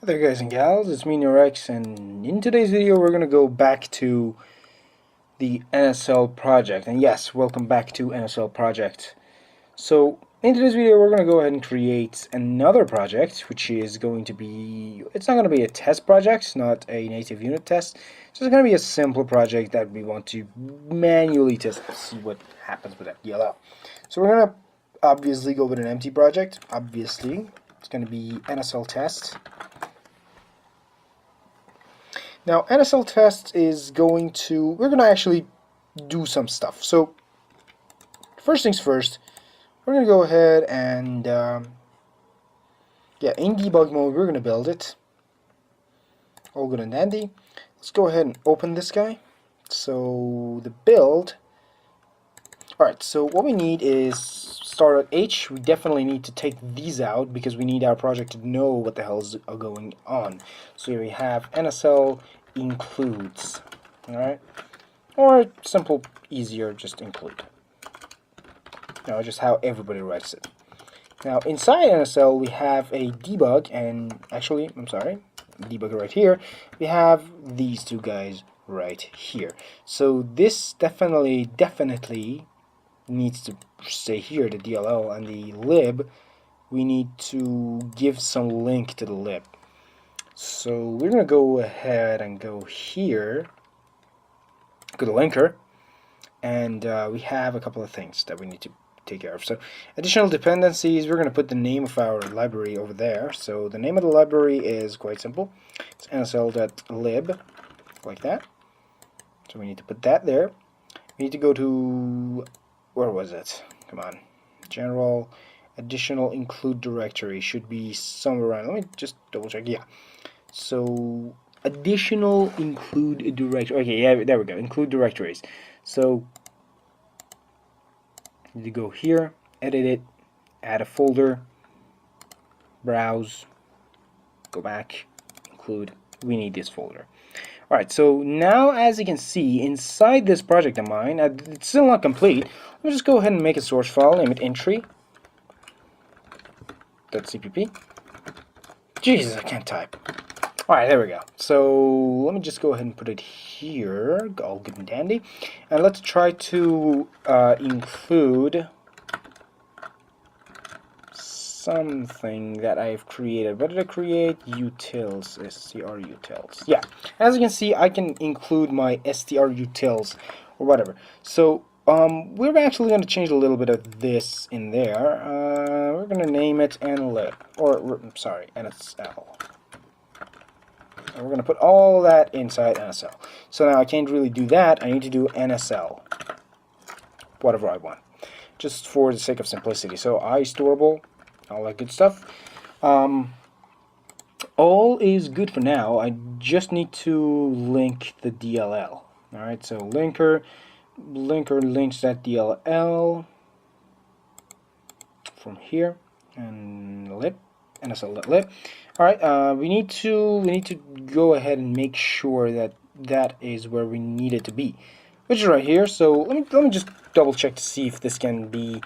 Hi there guys and gals, it's me nirex, and in today's video we're going to go back to the NSL Project. And yes, welcome back to NSL Project. So in today's video we're going to go ahead and create another project, which is going to be, it's not going to be a test project, not a native unit test. It's just going to be a simple project that we want to manually test to see what happens with that DLL. So we're going to obviously go with an empty project. Obviously it's going to be NSL test. Now, NSL test is we're going to actually do some stuff. So, first things first, we're going to go ahead and, in debug mode, we're going to build it. All good and dandy. Let's go ahead and open this guy. So, the build. Alright, so what we need is start at H. We definitely need to take these out because we need our project to know what the hell is going on. So here we have NSL includes, alright, or simple, easier, just include. Just how everybody writes it. Now inside NSL we have a debug, and actually, I'm sorry, debug right here. We have these two guys right here. So this definitely needs to stay here, the DLL, and the lib, we need to give some link to the lib. So we're going to go ahead and go here, go to linker, and we have a couple of things that we need to take care of. So additional dependencies, we're going to put the name of our library over there. So the name of the library is quite simple. It's nsl.lib, like that. So we need to put that there. We need to go to, where was it? Come on. General, additional include directory should be somewhere around. Let me just double check. Yeah. So additional include directory. Okay, yeah, there we go. Include directories. So you go here, edit it, add a folder, browse, go back, include. We need this folder. Alright, so now as you can see, inside this project of mine, it's still not complete. Let me just go ahead and make a source file, name it entry.cpp. Jesus, I can't type. Alright, there we go. So let me just go ahead and put it here, all good and dandy. And let's try to include something that I've created. What did I create? Utils, strutils. Yeah, as you can see, I can include my strutils or whatever. So we're actually going to change a little bit of this in there. We're going to name it nlib, or sorry, NSL. And we're going to put all that inside NSL. So now I can't really do that. I need to do NSL, whatever I want, just for the sake of simplicity. So iStorable, all that good stuff. All is good for now. I just need to link the DLL. Alright, so linker links that DLL from here, and lib, nsl.lib. Alright, we need to go ahead and make sure that that is where we need it to be, which is right here. So let me just double check to see if this can be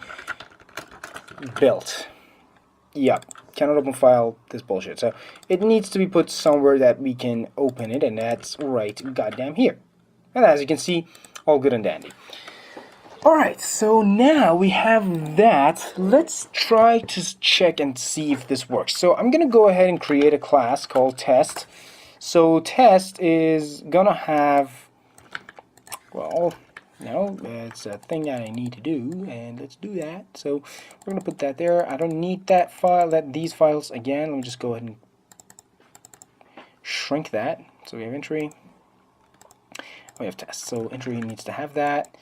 built. Yeah, cannot open file, this bullshit. So it needs to be put somewhere that we can open it, and that's right goddamn here. And as you can see, all good and dandy. Alright, so now we have that. Let's try to check and see if this works. So I'm gonna go ahead and create a class called test. So test is gonna have, well, no, it's a thing that I need to do, and let's do that. So we're going to put that there. I don't need that file, these files again. Let me just go ahead and shrink that. So we have entry, we have test. So entry needs to have that.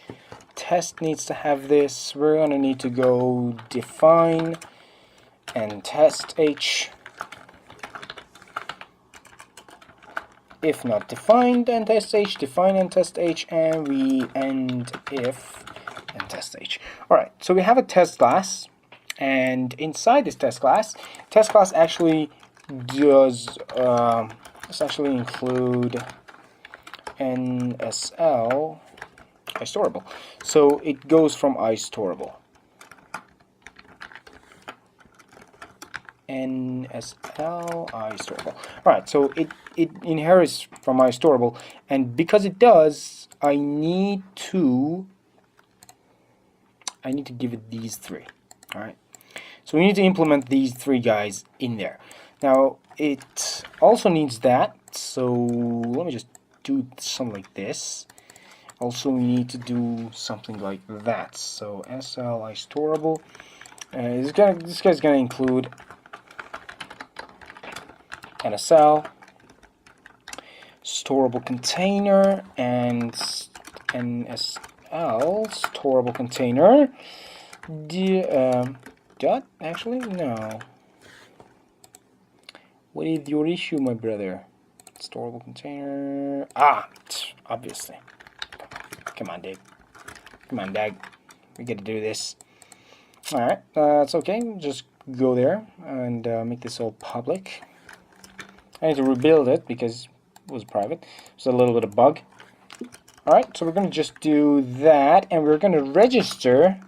Test needs to have this. We're going to need to go define and test h. If not defined, and test h, define and test h, and we end if and test h. Alright, so we have a test class, and inside this test class actually does, let's actually include NSL iStorable. So it goes from iStorable. NSL iStorable. Alright, so it inherits from iStorable, and because it does, I need to give it these three. Alright. So we need to implement these three guys in there. Now it also needs that, so let me just do something like this. Also we need to do something like that. So NSL iStorable. This guy's gonna include NSL storable container and NSL storable container. Dot? Actually, no. What is your issue, my brother? Storable container. Obviously. Come on, Dave. Come on, Dag. We gotta do this. Alright, it's okay. Just go there and make this all public. I need to rebuild it because it was private. It's a little bit of bug. Alright, so we're going to just do that, and we're going to register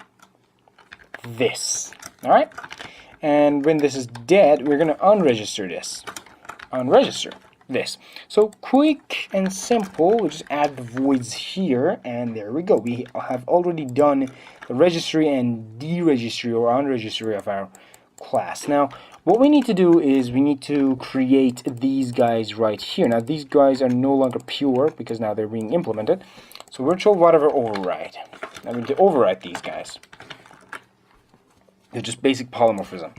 this. Alright? And when this is dead, we're going to unregister this. Unregister this. So quick and simple, we'll just add the voids here, and there we go. We have already done the registry and deregistry or unregistry of our class. Now, what we need to do is we need to create these guys right here. Now, these guys are no longer pure because now they're being implemented. So virtual whatever override. I'm going to override these guys. They're just basic polymorphism,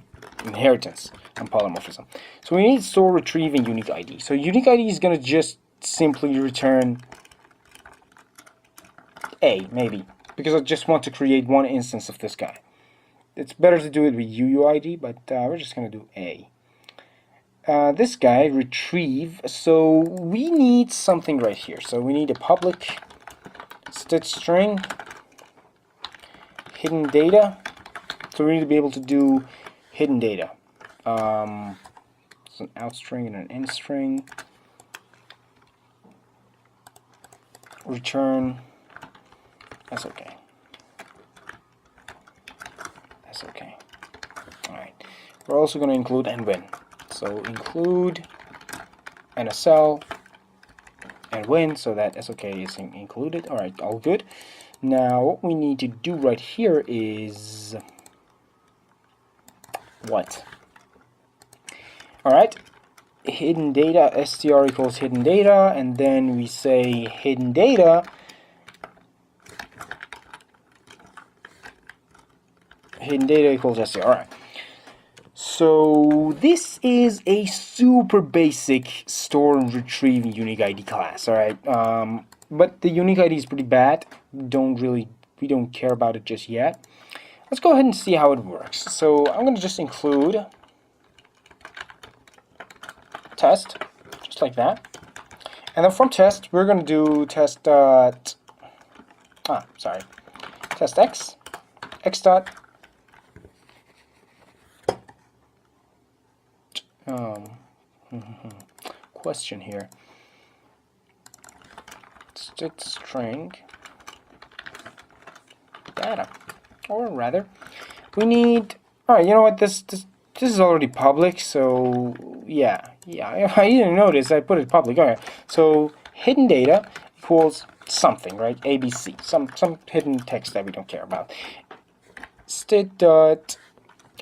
inheritance, and polymorphism. So we need store, retrieve, and unique ID. So unique ID is going to just simply return A, maybe, because I just want to create one instance of this guy. It's better to do it with UUID, but we're just going to do A. This guy, retrieve, so we need something right here. So we need a public stitch string, hidden data. So we need to be able to do hidden data. It's an out string and an in string. Return, that's okay. That's okay. Alright. We're also going to include and when. So include NSL and when, so that SOK is included. Alright, all good. Now what we need to do right here is what? Alright, hidden data, str equals hidden data, and then we say hidden data equals str. Alright. So this is a super basic store and retrieve unique ID class, alright? But the unique ID is pretty bad. We don't care about it just yet. Let's go ahead and see how it works. So I'm going to just include test, just like that. And then from test, we're going to do test test x dot question here. Stitch string data, or rather, we need. All right, you know what? This is already public, so yeah. I didn't notice I put it public. All right, so hidden data equals something, right? ABC, some hidden text that we don't care about. Std dot.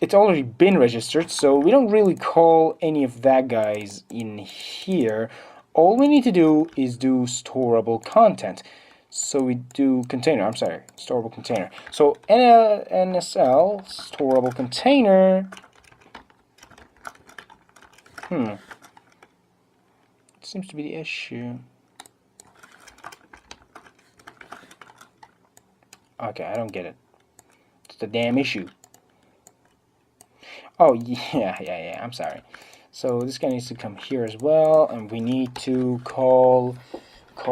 It's already been registered, so we don't really call any of that guys in here. All we need to do is do storable content. So we do container, storable container. So NSL storable container. It seems to be the issue. Okay, I don't get it. It's the damn issue. Oh, yeah, I'm sorry. So this guy needs to come here as well, and we need to call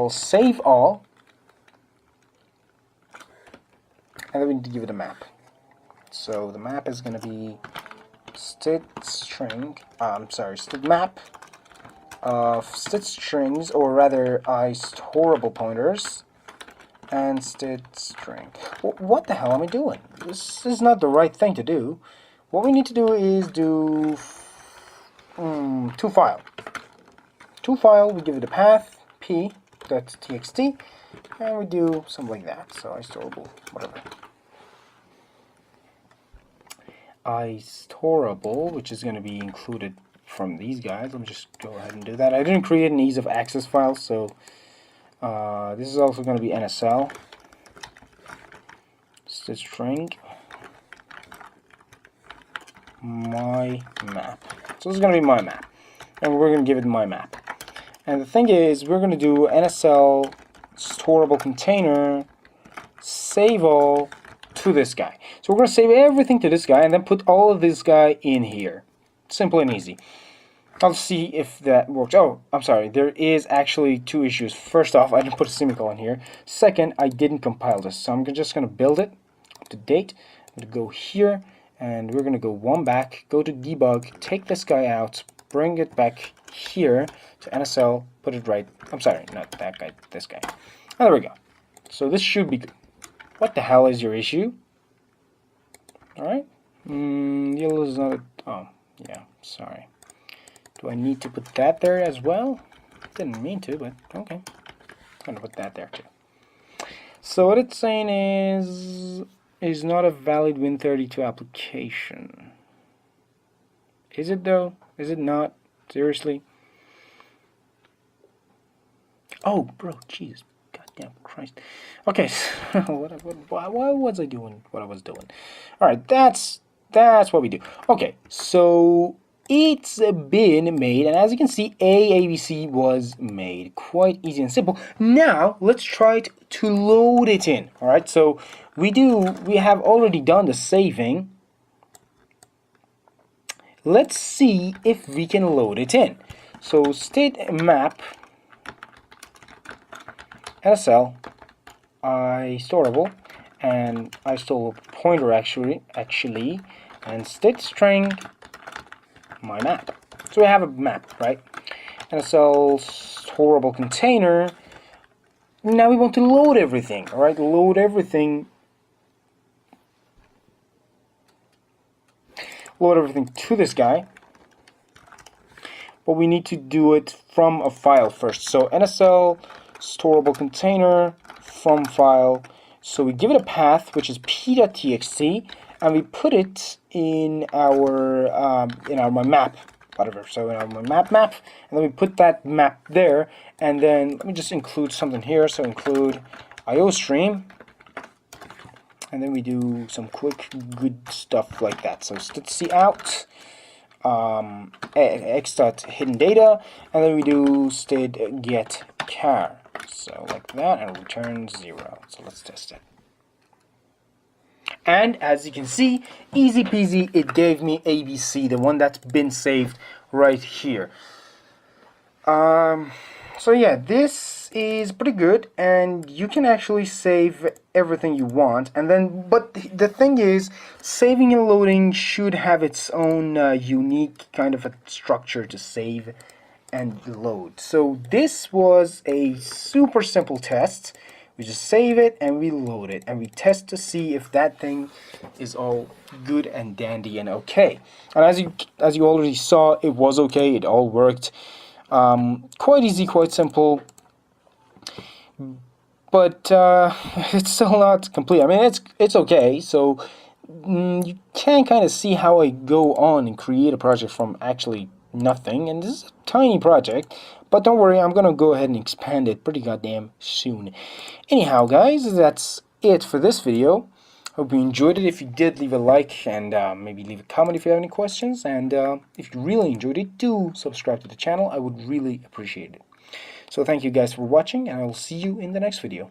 save all, and then we need to give it a map. So the map is going to be std map of std strings, or rather iStorable pointers, and std string. What the hell am I doing? This is not the right thing to do. What we need to do is do to file. To file, we give it a path p.txt, and we do something like that. So iStorable, whatever. iStorable, which is going to be included from these guys. Let me just go ahead and do that. I didn't create an ease of access file, so this is also going to be NSL string my map. So this is going to be my map, and we're going to give it my map. And the thing is, we're going to do NSL storable container save all to this guy. So we're going to save everything to this guy and then put all of this guy in here. Simple and easy. I'll see if that works. Oh, I'm sorry. There is actually two issues. First off, I didn't put a semicolon here. Second, I didn't compile this. So I'm just going to build it up to date. I'm going to go here, and we're going to go one back, go to debug, take this guy out, bring it back here to NSL, put it right. I'm sorry, not that guy, this guy. Oh, there we go. So this should be good. What the hell is your issue? Alright. Yellow is not a... Oh, yeah, sorry. Do I need to put that there as well? Didn't mean to, but okay. I'm going to put that there too. So what it's saying is not a valid Win32 application. Is it though? Is it not? Seriously? Oh, bro, jeez. Goddamn Christ. Okay, so why was I doing what I was doing? Alright, that's what we do. Okay, so it's been made, and as you can see, ABC was made. Quite easy and simple. Now, let's try to load it in. Alright, so we have already done the saving. Let's see if we can load it in. So state map NSL iStorable, and iStorable pointer actually, and state string my map. So we have a map, right? NSL storable container. Now we want to load everything, all right? Load everything. Load everything to this guy. But we need to do it from a file first. So NSL storable container from file. So we give it a path, which is p.txt, and we put it in our my map, whatever. So in our map, and then we put that map there, and then let me just include something here. So include IOStream, and then we do some quick good stuff like that. So cout x.hidden data, and then we do state get char. So like that, and return 0. So let's test it. And as you can see, easy peasy, it gave me ABC, the one that's been saved right here. So yeah, this is pretty good, and you can actually save everything you want. And then, but the thing is, saving and loading should have its own unique kind of a structure to save and load. So this was a super simple test. We just save it and we load it and we test to see if that thing is all good and dandy and okay. And as you already saw, it was okay. It all worked. Quite easy, quite simple. But it's still not complete. I mean, it's okay. So you can kind of see how I go on and create a project from actually nothing, and this is a tiny project, but don't worry, I'm gonna go ahead and expand it pretty goddamn soon. Anyhow, guys, that's it for this video. Hope you enjoyed it. If you did, leave a like and maybe leave a comment if you have any questions, and if you really enjoyed it, do subscribe to the channel. I would really appreciate it. So thank you guys for watching, and I will see you in the next video.